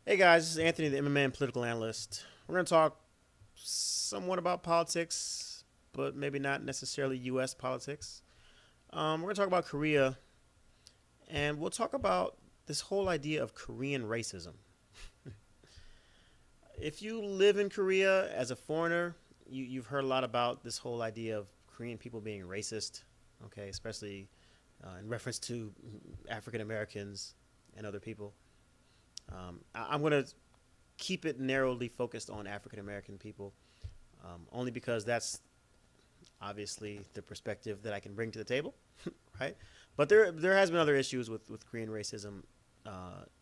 Hey guys, this is Anthony, the MMA and political analyst. We're going to talk somewhat about politics, but maybe not necessarily U.S. politics. We're going to talk about Korea, and we'll talk about this whole idea of Korean racism. If you live in Korea as a foreigner, you've heard a lot about this whole idea of Korean people being racist, okay, especially in reference to African Americans and other people. I'm going to keep it narrowly focused on African American people, only because that's obviously the perspective that I can bring to the table, right? But there has been other issues with Korean racism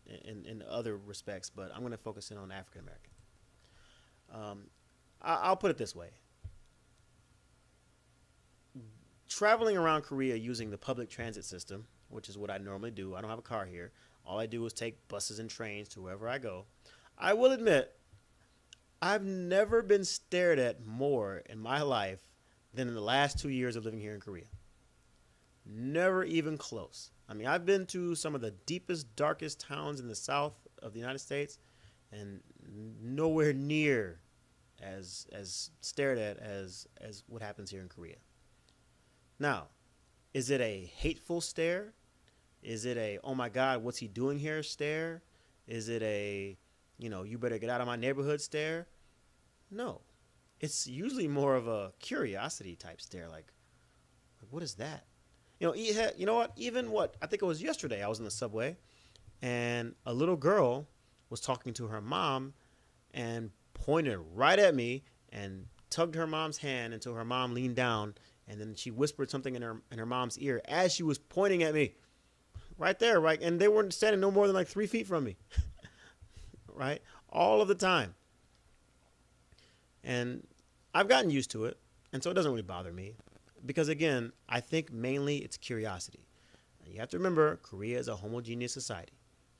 in other respects, but I'm going to focus in on African American. I'll put it this way: traveling around Korea using the public transit system, which is what I normally do. I don't have a car here. All I do is take buses and trains to wherever I go. I will admit, I've never been stared at more in my life than in the last 2 years of living here in Korea. Never even close. I mean, I've been to some of the deepest, darkest towns in the south of the United States, and nowhere near as stared at as what happens here in Korea. Now, is it a hateful stare? Is it a oh my God, what's he doing here stare? Is it a you better get out of my neighborhood stare? No, it's usually more of a curiosity type stare, like what is that? You know what? Even what I think it was yesterday, I was in the subway, and a little girl was talking to her mom, and pointed right at me, and tugged her mom's hand until her mom leaned down, and then she whispered something in her mom's ear as she was pointing at me, right there, right, and they weren't standing no more than like 3 feet from me, right, all of the time, and I've gotten used to it, and so it doesn't really bother me. Because again, I think mainly it's curiosity. You have to remember, Korea is a homogeneous society.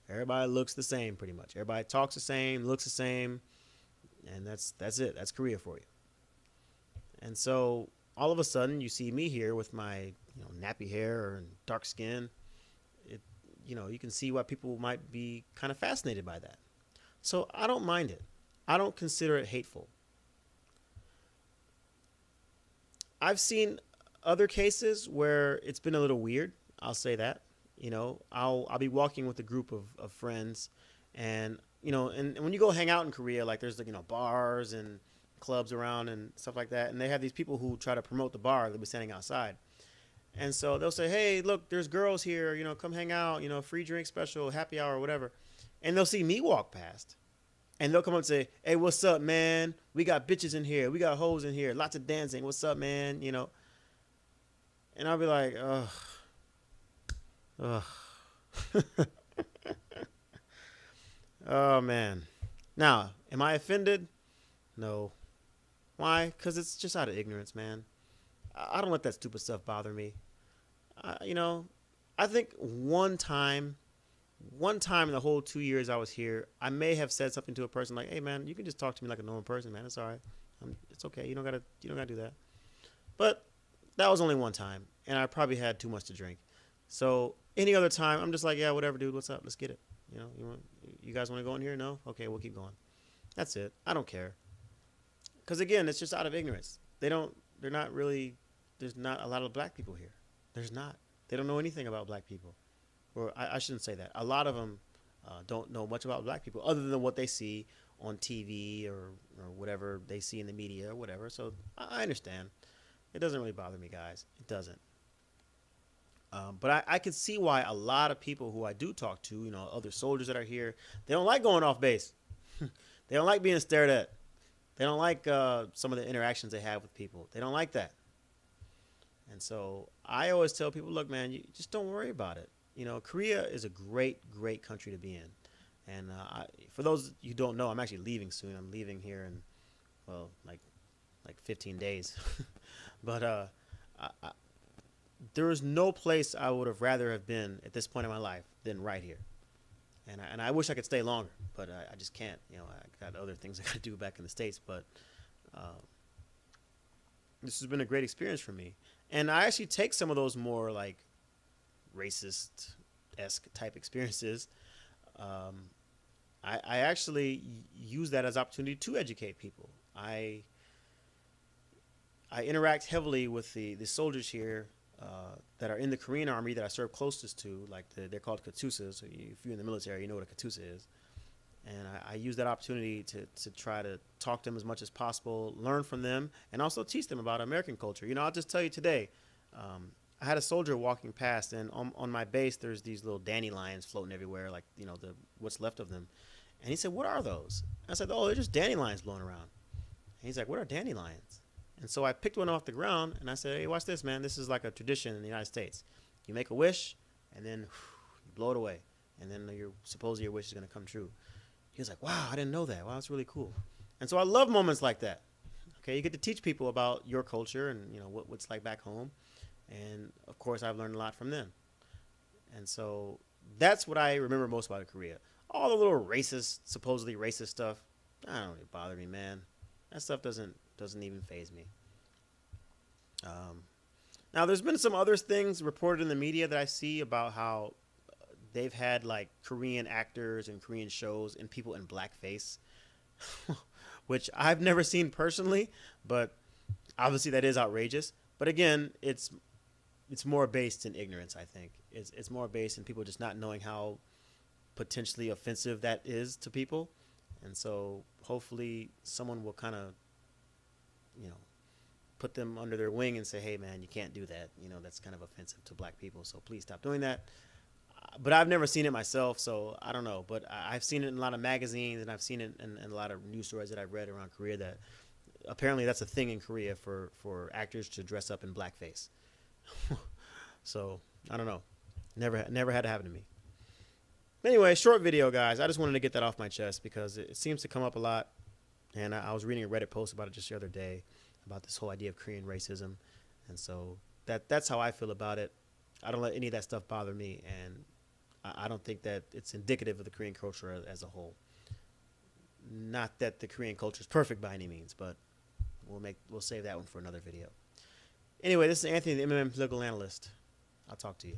Everybody looks the same, pretty much. Everybody talks the same, looks the same, and that's it. That's Korea for you. And so all of a sudden, you see me here with my nappy hair and dark skin. It you can see why people might be kind of fascinated by that. So I don't mind it. I don't consider it hateful. I've seen other cases where it's been a little weird. I'll say that. I'll be walking with a group of friends, and and when you go hang out in Korea, like there's bars and clubs around and stuff like that, and they have these people who try to promote the bar. They'll be standing outside, and so they'll say, "Hey, look, there's girls here. Come hang out. Free drink special, happy hour, whatever." And they'll see me walk past, and they'll come up and say, "Hey, what's up, man? We got bitches in here. We got hoes in here. Lots of dancing. What's up, man?" And I'll be like, ugh, ugh. Oh, man. Now, am I offended? No. Why? Because it's just out of ignorance, man. I don't let that stupid stuff bother me. I, you know, I think one time in the whole 2 years I was here, I may have said something to a person like, "Hey, man, you can just talk to me like a normal person, man. It's all right. It's okay. You don't gotta do that." But that was only one time, and I probably had too much to drink. So any other time, I'm just like, "Yeah, whatever, dude. What's up? Let's get it." You guys want to go in here? No? Okay, we'll keep going. That's it. I don't care. Because again, it's just out of ignorance. They're not really. There's not a lot of black people here. There's not. They don't know anything about black people. Or I shouldn't say that. A lot of them don't know much about black people other than what they see on TV or whatever they see in the media or whatever. So I understand. It doesn't really bother me, guys. It doesn't. But I can see why a lot of people who I do talk to, other soldiers that are here, they don't like going off base. They don't like being stared at. They don't like some of the interactions they have with people. They don't like that. And so I always tell people, look, man, you just don't worry about it. Korea is a great, great country to be in. And for those you don't know, I'm actually leaving soon. I'm leaving here in, well, like 15 days. But I, there is no place I would have rather have been at this point in my life than right here. And I wish I could stay longer, but I just can't. I got other things I got to do back in the States. But uh, this has been a great experience for me. And I actually take some of those more like racist esque type experiences. Um, I I actually use that as opportunity to educate people. I interact heavily with the soldiers here that are in the Korean Army that I serve closest to. Like they're called Katusas. So if you're in the military, you know what a Katusa is. And I use that opportunity to try to talk to them as much as possible, learn from them, and also teach them about American culture. You know, I'll just tell you today, I had a soldier walking past, and on my base, there's these little dandelions floating everywhere, like, you know, what's left of them. And he said, "What are those?" I said, "Oh, they're just dandelions blowing around." And he's like, "What are dandelions?" And so I picked one off the ground, and I said, "Hey, watch this, man. This is like a tradition in the United States. You make a wish, and then you blow it away, and then supposedly your wish is going to come true." He was like, "Wow, I didn't know that. Wow, that's really cool." And so I love moments like that. Okay, you get to teach people about your culture and, you know, what's like back home. And of course, I've learned a lot from them. And so that's what I remember most about Korea. All the little racist, supposedly racist stuff, I don't really bother me, man. That stuff doesn't even faze me. Now, there's been some other things reported in the media that I see about how they've had like Korean actors and Korean shows and people in blackface, which I've never seen personally, but obviously that is outrageous. But again, it's more based in ignorance. I think it's more based in people just not knowing how potentially offensive that is to people, and so hopefully someone will kind of, you know, put them under their wing and say, "Hey, man, you can't do that. You know, that's kind of offensive to black people. So please stop doing that." But I've never seen it myself, so I don't know. But I've seen it in a lot of magazines, and I've seen it in a lot of news stories that I've read around Korea that apparently that's a thing in Korea for actors to dress up in blackface. So I don't know. Never had to happen to me. Anyway, short video, guys. I just wanted to get that off my chest because it seems to come up a lot. And I was reading a Reddit post about it just the other day about this whole idea of Korean racism. And so that's how I feel about it. I don't let any of that stuff bother me. And I don't think that it's indicative of the Korean culture as a whole. Not that the Korean culture is perfect by any means, but we'll save that one for another video. Anyway, this is Anthony, the MMA political analyst. I'll talk to you.